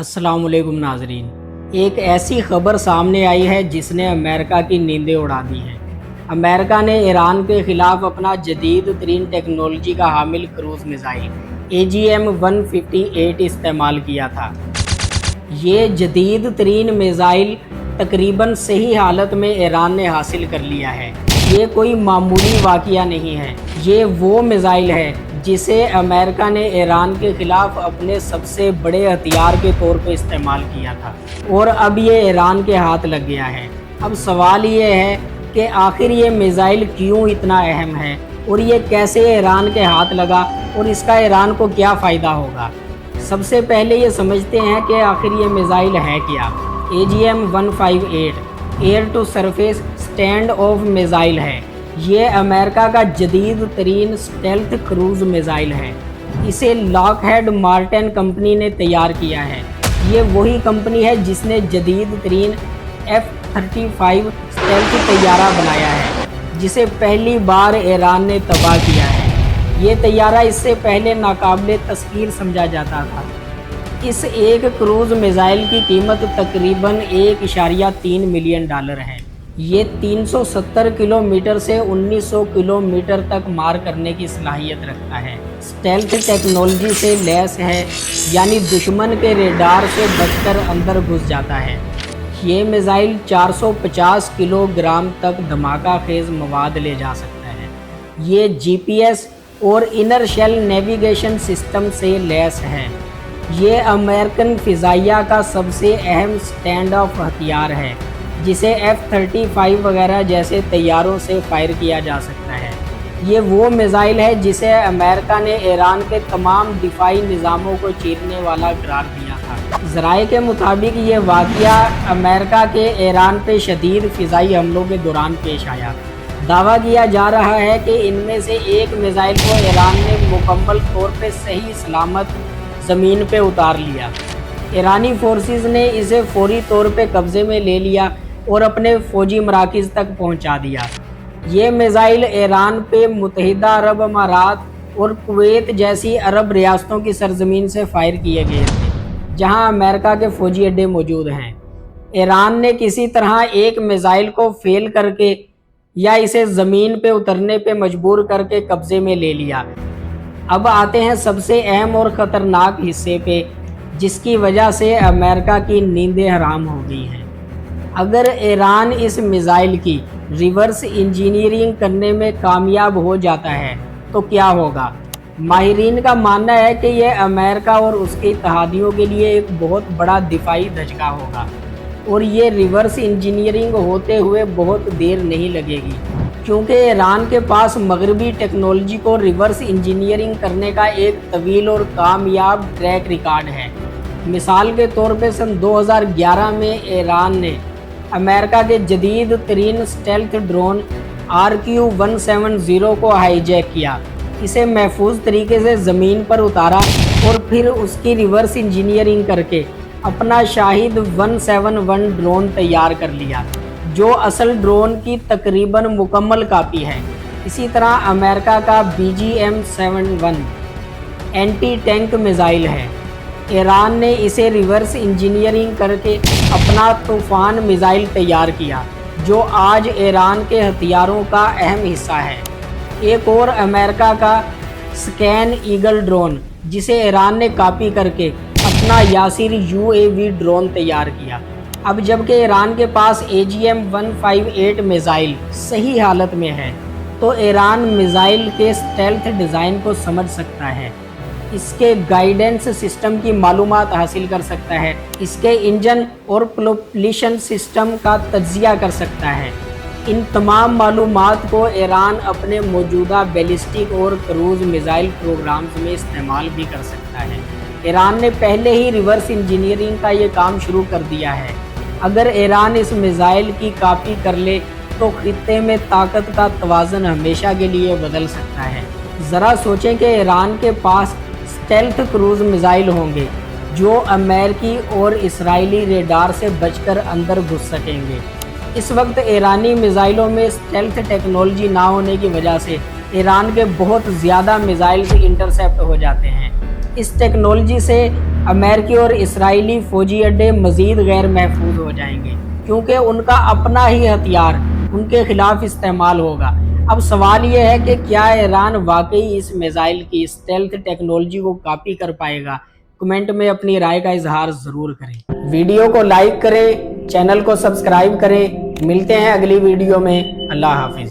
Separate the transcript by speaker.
Speaker 1: अस्सलाम वालेकुम नाजरीन। एक ऐसी खबर सामने आई है जिसने अमेरिका की नींदें उड़ा दी हैं। अमेरिका ने ईरान के ख़िलाफ़ अपना जदीद तरीन टेक्नोलॉजी का हामिल क्रूज़ मिज़ाइल AGM-158 इस्तेमाल किया था। ये जदीद तरीन मिज़ाइल तकरीबन सही हालत में ईरान ने हासिल कर लिया है। ये कोई मामूली वाक़या नहीं है, ये वो मिज़ाइल है जिसे अमेरिका ने ईरान के ख़िलाफ़ अपने सबसे बड़े हथियार के तौर पे इस्तेमाल किया था और अब ये ईरान के हाथ लग गया है। अब सवाल ये है कि आखिर ये मिज़ाइल क्यों इतना अहम है और ये कैसे ईरान के हाथ लगा और इसका ईरान को क्या फ़ायदा होगा। सबसे पहले ये समझते हैं कि आखिर ये मिज़ाइल है क्या। AGM-158 air to surface stand off missile है। ये अमेरिका का जदीद तरीन स्टेल्थ क्रूज़ मिज़ाइल है। इसे लॉकहेड मार्टिन कंपनी ने तैयार किया है। ये वही कंपनी है जिसने जदीद तरीन F-35 स्टेल्थ तैयारा बनाया है, जिसे पहली बार ईरान ने तबाह किया है। ये तैयारा इससे पहले नाकाबिले तस्खीर समझा जाता था। इस एक क्रूज़ मिज़ाइल की कीमत तकरीबन $1.3 मिलियन है। ये 370 किलोमीटर से 1900 किलोमीटर तक मार करने की सलाहियत रखता है। स्टेल्थ टेक्नोलॉजी से लैस है, यानी दुश्मन के रेडार से बचकर अंदर घुस जाता है। ये मिज़ाइल 450 किलोग्राम तक धमाका खेज़ मवाद ले जा सकता है। ये GPS और इनर शेल नेविगेशन सिस्टम से लैस है। ये अमेरिकन फ़िज़ाइया का सबसे अहम स्टैंड ऑफ हथियार है, जिसे F-35 वगैरह जैसे तैयारों से फायर किया जा सकता है। ये वो मिज़ाइल है जिसे अमेरिका ने ईरान के तमाम दिफाई निज़ामों को चीरने वाला करार दिया था। ज़राए के मुताबिक ये वाक़या अमेरिका के ईरान पे शदीद फ़िज़ाई हमलों के दौरान पेश आया। दावा किया जा रहा है कि इनमें से एक मिज़ाइल को ईरान ने मुकम्मल तौर पे सही सलामत ज़मीन पे उतार लिया। ईरानी फोर्सेस ने इसे फौरी तौर पे कब्ज़े में ले लिया और अपने फ़ौजी मराकिज़ तक पहुंचा दिया। ये मिज़ाइल ईरान पे मुत्तहिदा अरब अमारात और कुवैत जैसी अरब रियासतों की सरजमीन से फायर किए गए थे, जहां अमेरिका के फ़ौजी अड्डे मौजूद हैं। ईरान ने किसी तरह एक मिज़ाइल को फेल करके या इसे ज़मीन पे उतरने पे मजबूर करके कब्ज़े में ले लिया। अब आते हैं सबसे अहम और ख़तरनाक हिस्से पे, जिसकी वजह से अमेरिका की नींदें हराम हो गई हैं। अगर ईरान इस मिज़ाइल की रिवर्स इंजीनियरिंग करने में कामयाब हो जाता है तो क्या होगा। माहिरीन का मानना है कि यह अमेरिका और उसके इत्तेहादियों के लिए एक बहुत बड़ा दिफाई धचका होगा और ये रिवर्स इंजीनियरिंग होते हुए बहुत देर नहीं लगेगी, क्योंकि ईरान के पास मगरबी टेक्नोलॉजी को रिवर्स इंजीनियरिंग करने का एक तवील और कामयाब ट्रैक रिकॉर्ड है। मिसाल के तौर पे सन 2011 में ईरान ने अमेरिका के जदीद तरीन स्टेल्थ ड्रोन RQ-170 को हाईजैक किया, इसे महफूज तरीके से ज़मीन पर उतारा और फिर उसकी रिवर्स इंजीनियरिंग करके अपना शाहिद 171 ड्रोन तैयार कर लिया, जो असल ड्रोन की तकरीबन मुकम्मल कापी है। इसी तरह अमेरिका का BGM-71 एंटी टैंक मिज़ाइल है। ईरान ने इसे रिवर्स इंजीनियरिंग करके अपना तूफ़ान मिज़ाइल तैयार किया, जो आज ईरान के हथियारों का अहम हिस्सा है। एक और अमेरिका का स्कैन ईगल ड्रोन, जिसे ईरान ने कॉपी करके अपना यासिर UAV ड्रोन तैयार किया। अब जबकि ईरान के पास AGM-158 मिज़ाइल सही हालत में है, तो ईरान मिज़ाइल के स्टेल्थ डिज़ाइन को समझ सकता है, इसके गाइडेंस सिस्टम की मालूमात हासिल कर सकता है, इसके इंजन और प्रोपल्शन सिस्टम का तज्ज़िया कर सकता है। इन तमाम मालूमात को ईरान अपने मौजूदा बैलिस्टिक और क्रूज़ मिज़ाइल प्रोग्राम्स में इस्तेमाल भी कर सकता है। ईरान ने पहले ही रिवर्स इंजीनियरिंग का ये काम शुरू कर दिया है। अगर ईरान इस मिज़ाइल की कॉपी कर ले तो खित्ते में ताकत का तवाज़ुन हमेशा के लिए बदल सकता है। ज़रा सोचें कि ईरान के पास स्टेल्थ क्रूज़ मिज़ाइल होंगे जो अमेरिकी और इस्राएली रेडार से बचकर अंदर घुस सकेंगे। इस वक्त ईरानी मिज़ाइलों में स्टेल्थ टेक्नोलॉजी ना होने की वजह से ईरान के बहुत ज़्यादा मिज़ाइल्स इंटरसेप्ट हो जाते हैं। اس ٹیکنالوجی سے امریکی اور اسرائیلی فوجی اڈے مزید غیر محفوظ ہو جائیں گے، کیونکہ ان کا اپنا ہی ہتھیار ان کے خلاف استعمال ہوگا۔ اب سوال یہ ہے کہ کیا ایران واقعی اس میزائل کی اسٹیلتھ ٹیکنالوجی کو کاپی کر پائے گا؟ کمنٹ میں اپنی رائے کا اظہار ضرور کریں۔ ویڈیو کو لائک کریں، چینل کو سبسکرائب کریں۔ ملتے ہیں اگلی ویڈیو میں۔ اللہ حافظ۔